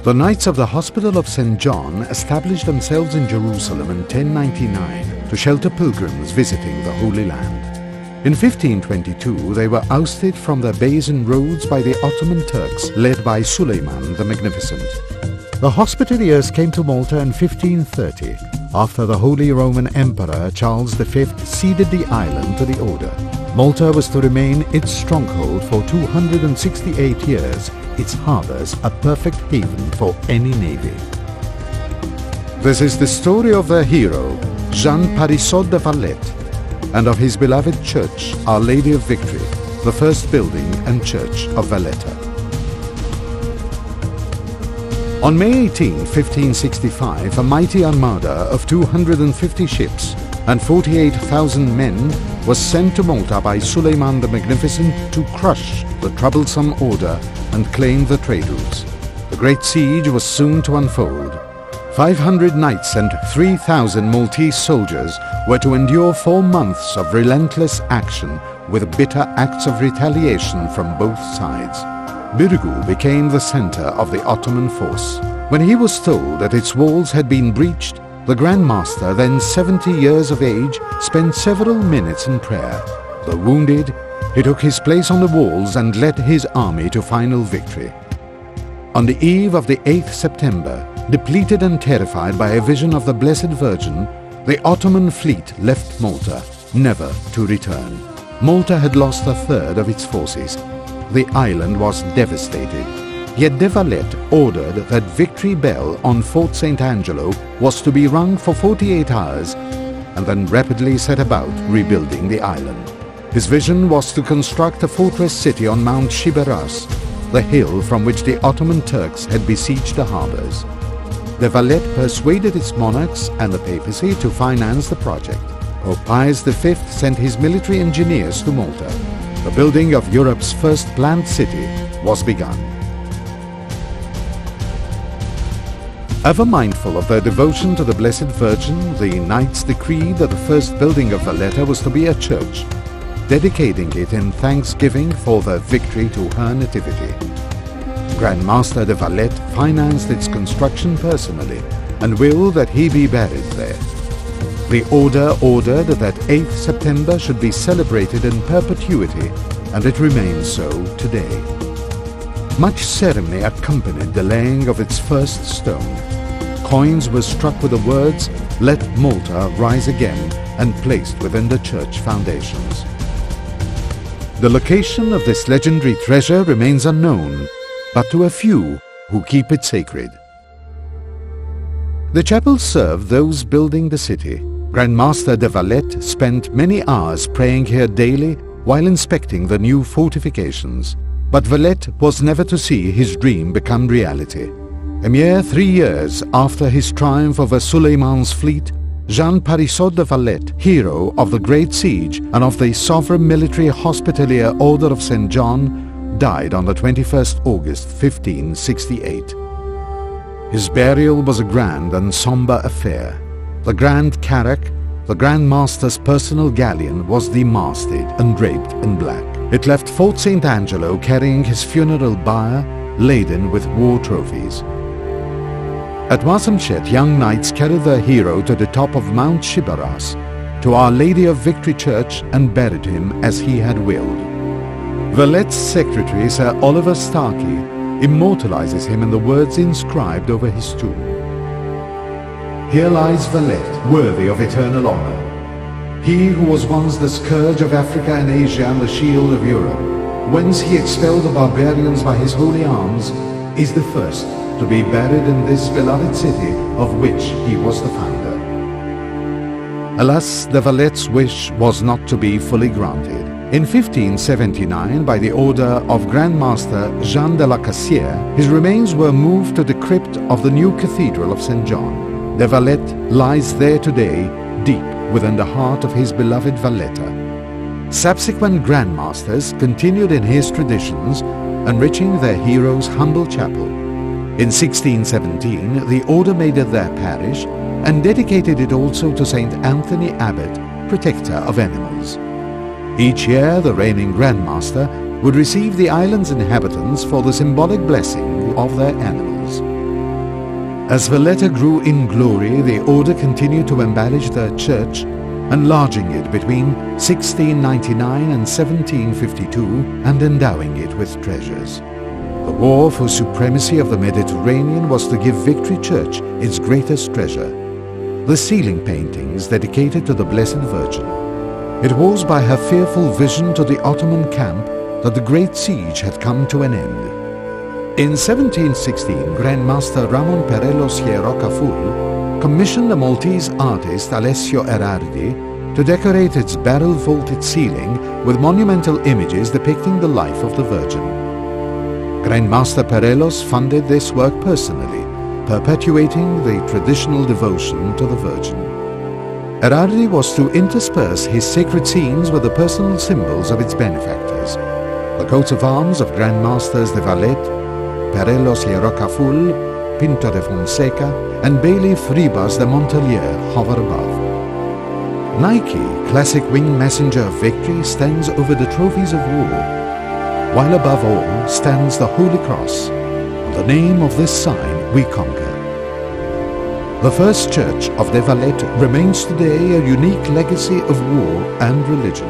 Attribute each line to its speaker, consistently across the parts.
Speaker 1: The Knights of the Hospital of St. John established themselves in Jerusalem in 1099 to shelter pilgrims visiting the Holy Land. In 1522, they were ousted from their base in Rhodes by the Ottoman Turks, led by Suleiman the Magnificent. The Hospitaliers came to Malta in 1530, after the Holy Roman Emperor Charles V ceded the island to the Order. Malta was to remain its stronghold for 268 years, its harbours a perfect haven for any navy. This is the story of their hero, Jean Parisot de Valletta, and of his beloved church, Our Lady of Victory, the first building and church of Valletta. On May 18, 1565, a mighty armada of 250 ships and 48,000 men was sent to Malta by Suleiman the Magnificent to crush the troublesome order and claim the trade routes. The great siege was soon to unfold. 500 knights and 3,000 Maltese soldiers were to endure 4 months of relentless action with bitter acts of retaliation from both sides. Birgu became the center of the Ottoman force. When he was told that its walls had been breached, the Grand Master, then 70 years of age, spent several minutes in prayer. Though wounded, he took his place on the walls and led his army to final victory. On the eve of the 8th September, depleted and terrified by a vision of the Blessed Virgin, the Ottoman fleet left Malta, never to return. Malta had lost a third of its forces. The island was devastated. Yet de Valletta ordered that Victory Bell on Fort St. Angelo was to be rung for 48 hours and then rapidly set about rebuilding the island. His vision was to construct a fortress city on Mount Shiberas, the hill from which the Ottoman Turks had besieged the harbours. De Valletta persuaded its monarchs and the papacy to finance the project. Pope Pius V sent his military engineers to Malta. The building of Europe's first planned city was begun. Ever mindful of their devotion to the Blessed Virgin, the knights decreed that the first building of Valletta was to be a church, dedicating it in thanksgiving for their victory to her nativity. Grand Master de Valletta financed its construction personally and willed that he be buried there. The order ordered that 8th September should be celebrated in perpetuity, and it remains so today. Much ceremony accompanied the laying of its first stone. Coins were struck with the words, "Let Malta rise again," and placed within the church foundations. The location of this legendary treasure remains unknown, but to a few who keep it sacred. The chapel served those building the city. Grand Master de Valletta spent many hours praying here daily while inspecting the new fortifications. But Valletta was never to see his dream become reality. A mere 3 years after his triumph over Suleiman's fleet, Jean Parisot de Valletta, hero of the Great Siege and of the Sovereign Military Hospitalier Order of St. John, died on the 21st August 1568. His burial was a grand and sombre affair. The Grand Carrack, the Grand Master's personal galleon, was demasted and draped in black. It left Fort St. Angelo carrying his funeral bier laden with war trophies. At Wasamshet, young knights carried their hero to the top of Mount Shiberas, to Our Lady of Victory Church, and buried him as he had willed. Valletta's secretary, Sir Oliver Starkey, immortalizes him in the words inscribed over his tomb. "Here lies Valletta, worthy of eternal honor. He who was once the scourge of Africa and Asia and the shield of Europe, whence he expelled the barbarians by his holy arms, is the first to be buried in this beloved city of which he was the founder." Alas, de Valletta's wish was not to be fully granted. In 1579, by the order of Grand Master Jean de la Cassière, his remains were moved to the crypt of the new Cathedral of St. John. De Valletta lies there today, deep within the heart of his beloved Valletta. Subsequent Grand Masters continued in his traditions, enriching their hero's humble chapel. In 1617, the order made it their parish and dedicated it also to St. Anthony Abbot, protector of animals. Each year, the reigning Grand Master would receive the island's inhabitants for the symbolic blessing of their animals. As Valletta grew in glory, the order continued to embellish their church, enlarging it between 1699 and 1752 and endowing it with treasures. The war for supremacy of the Mediterranean was to give Victory Church its greatest treasure, the ceiling paintings dedicated to the Blessed Virgin. It was by her fearful vision to the Ottoman camp that the Great Siege had come to an end. In 1716, Grandmaster Ramon Perellos Hierocaful commissioned the Maltese artist Alessio Erardi to decorate its barrel-vaulted ceiling with monumental images depicting the life of the Virgin. Grandmaster Perellos funded this work personally, perpetuating the traditional devotion to the Virgin. Erardi was to intersperse his sacred scenes with the personal symbols of its benefactors. The coats of arms of Grandmasters de Valletta, Perellos Hierocaful, Pinto de Fonseca, and Bailiff Ribas de Montelier hover above. Nike, classic winged messenger of victory, stands over the trophies of war, while above all stands the Holy Cross. In the name of this sign we conquer. The first church of De Valletta remains today a unique legacy of war and religion.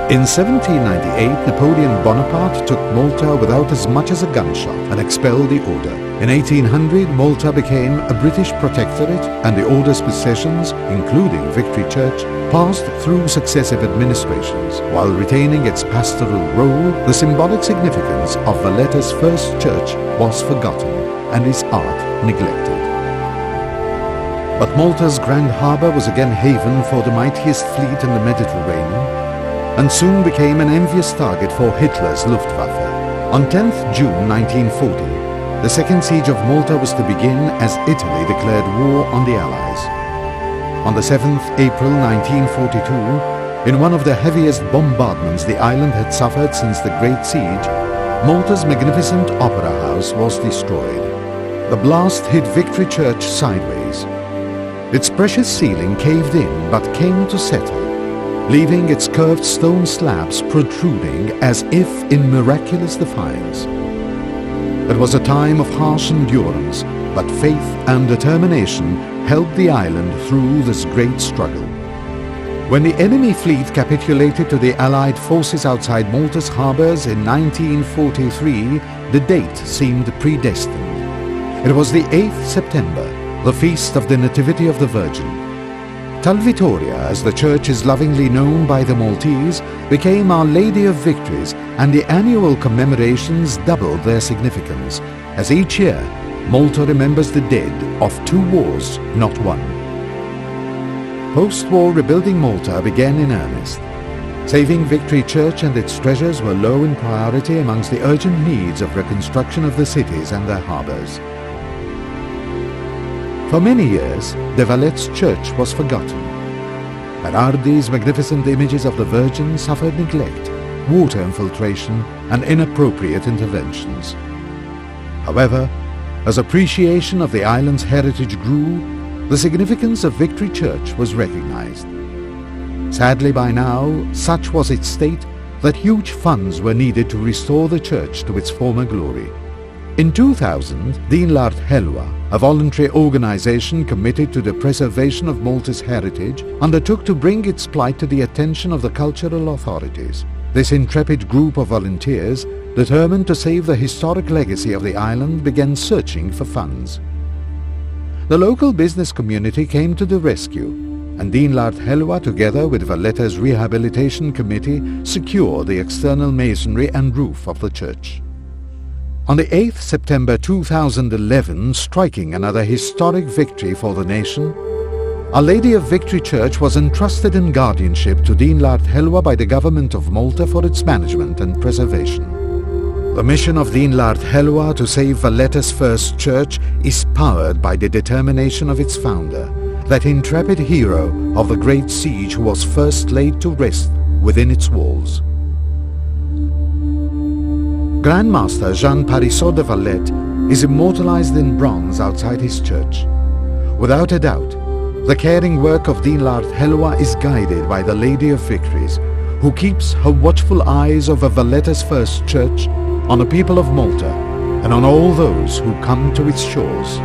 Speaker 1: In 1798, Napoleon Bonaparte took Malta without as much as a gunshot and expelled the order. In 1800, Malta became a British protectorate, and the order's possessions, including Victory Church, passed through successive administrations. While retaining its pastoral role, the symbolic significance of Valletta's first church was forgotten and its art neglected. But Malta's Grand Harbour was again haven for the mightiest fleet in the Mediterranean, and soon became an envious target for Hitler's Luftwaffe. On 10th June 1940, the second siege of Malta was to begin as Italy declared war on the Allies. On the 7th April 1942, in one of the heaviest bombardments the island had suffered since the Great Siege, Malta's magnificent opera house was destroyed. The blast hit Victory Church sideways. Its precious ceiling caved in but came to settle, leaving its curved stone slabs protruding as if in miraculous defiance. It was a time of harsh endurance, but faith and determination helped the island through this great struggle. When the enemy fleet capitulated to the Allied forces outside Malta's harbours in 1943, the date seemed predestined. It was the 8th September, the feast of the Nativity of the Virgin. Tal Vittoria, as the church is lovingly known by the Maltese, became Our Lady of Victories, and the annual commemorations doubled their significance, as each year Malta remembers the dead of 2 wars, not one. Post-war rebuilding Malta began in earnest. Saving Victory Church and its treasures were low in priority amongst the urgent needs of reconstruction of the cities and their harbours. For many years, De Valletta's church was forgotten. Erardi's magnificent images of the Virgin suffered neglect, water infiltration, and inappropriate interventions. However, as appreciation of the island's heritage grew, the significance of Victory Church was recognized. Sadly, by now, such was its state that huge funds were needed to restore the church to its former glory. In 2000, Dienlaart Helwa, a voluntary organization committed to the preservation of Malta's heritage, undertook to bring its plight to the attention of the cultural authorities. This intrepid group of volunteers, determined to save the historic legacy of the island, began searching for funds. The local business community came to the rescue, and Dienlaart Helwa, together with Valletta's Rehabilitation Committee, secured the external masonry and roof of the church. On the 8th September 2011, striking another historic victory for the nation, Our Lady of Victory Church was entrusted in guardianship to Dienlaart Helwa by the government of Malta for its management and preservation. The mission of Dienlaart Helwa to save Valletta's first church is powered by the determination of its founder, that intrepid hero of the Great Siege who was first laid to rest within its walls. Grandmaster Jean Parisot de Valletta is immortalized in bronze outside his church. Without a doubt, The caring work of Dinlar Helwa is guided by the Lady of Victories, who keeps her watchful eyes over Valletta's first church, on the people of Malta, and on all those who come to its shores.